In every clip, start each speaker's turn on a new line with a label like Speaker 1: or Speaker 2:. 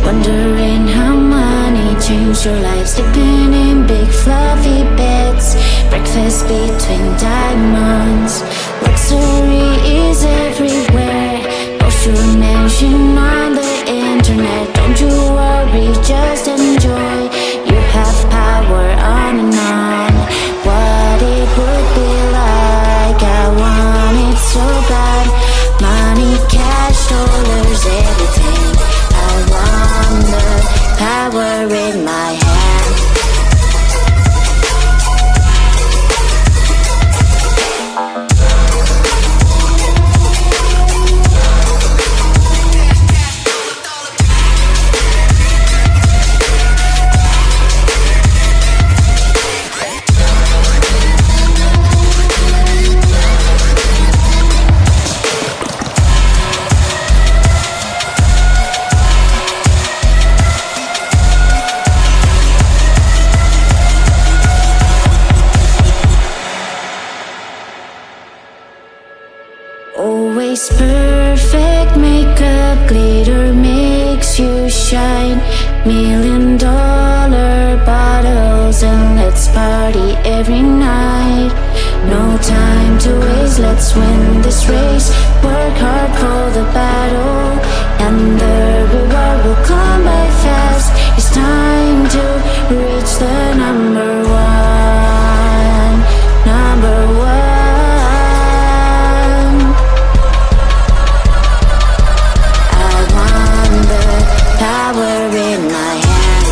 Speaker 1: Wondering how money changed your life. Sleeping in big fluffy beds, breakfast between diamonds. Luxury is everywhere, post your mention on the internet. Don't you worry, just enjoy. You have power on and on. What it would be like, I want it so bad. Money, cash, dollars, everything. I want the power in my hand. Always perfect, makeup, glitter makes you shine. $1,000,000 bottles and let's party every night. No time to waste, let's win this race. Work hard for the battle and the reward will come by fast. It's time to reach the number one. Number one. Power in my hand.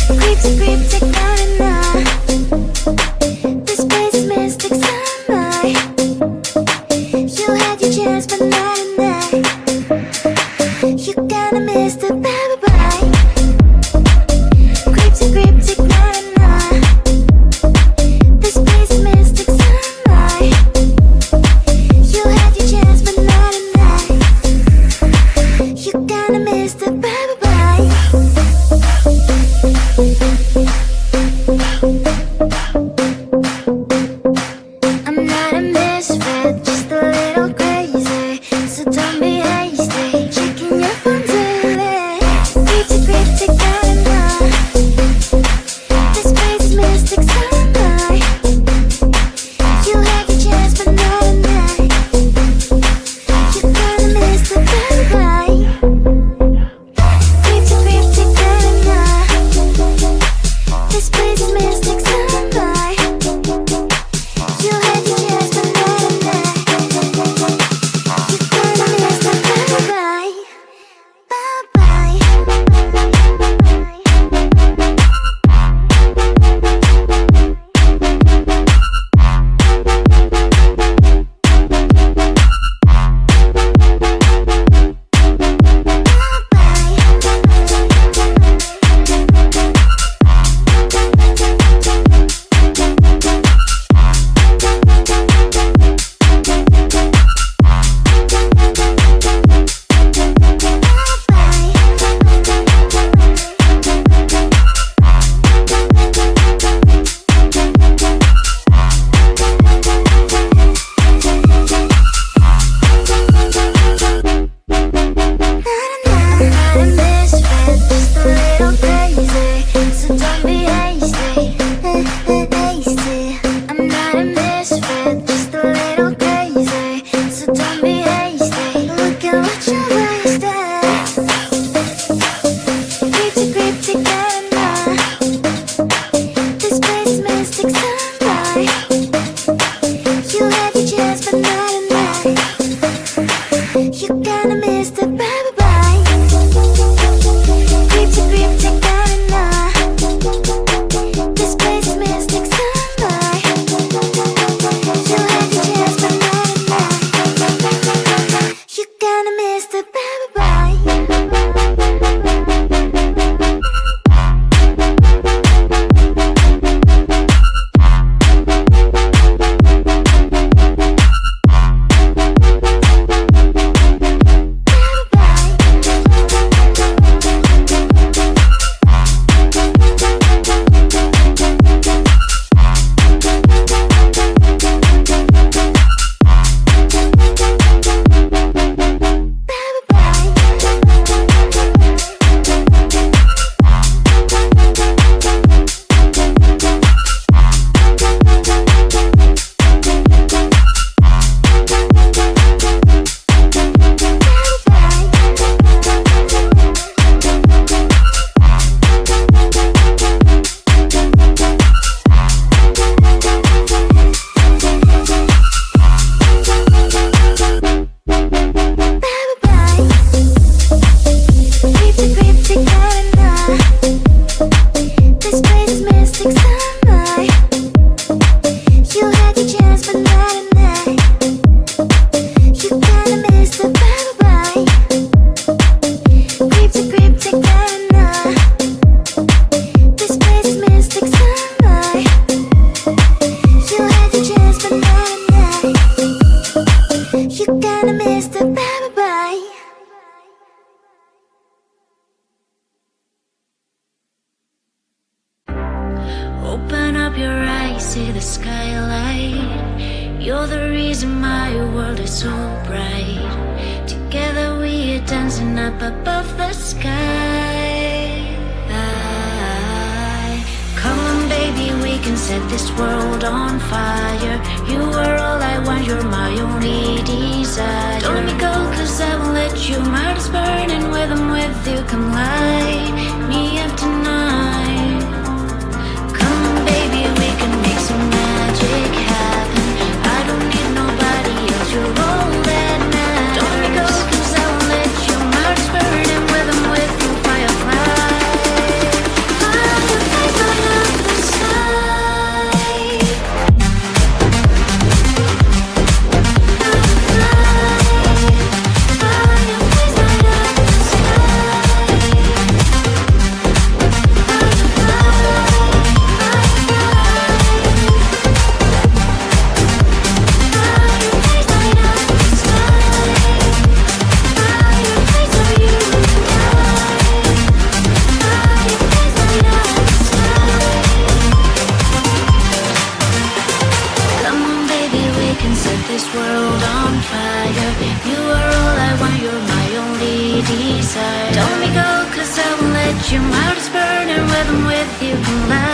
Speaker 1: Cryptic, not enough. This place is mystic summer. You had your chance, but not enough. You gotta miss the bye-bye. Cryptic, not enough. This place is mystic summer. You had your chance, but not enough. You gotta miss the bye-bye. I'm not a misfit, just a little crazy, so don't be hasty, checking your phone daily. Cryptic, not enough. This place is mystic summer. You had your chance, but not enough. You're gonna miss the bye-bye. Cryptic, not enough. This place is mystic summer. You had your chance, but not enough. You're gonna miss the bye-bye. Bye-bye.
Speaker 2: Open up your eyes, see the skylight. You're the reason my world is so bright. Together we are dancing up above the sky. Come on baby, we can set this world on fire. You are all I want, you're my only desire. Don't let me go, cause I won't let you. My heart is burning with I'm with you. Come light me up tonight. Come on baby, we can make some magic happen. I don't need nobody else, you're all that matters. Don't let me go, cause I won't let you. My heart is burning with I'm with you. Firefly, firefly. rhythm with you can last.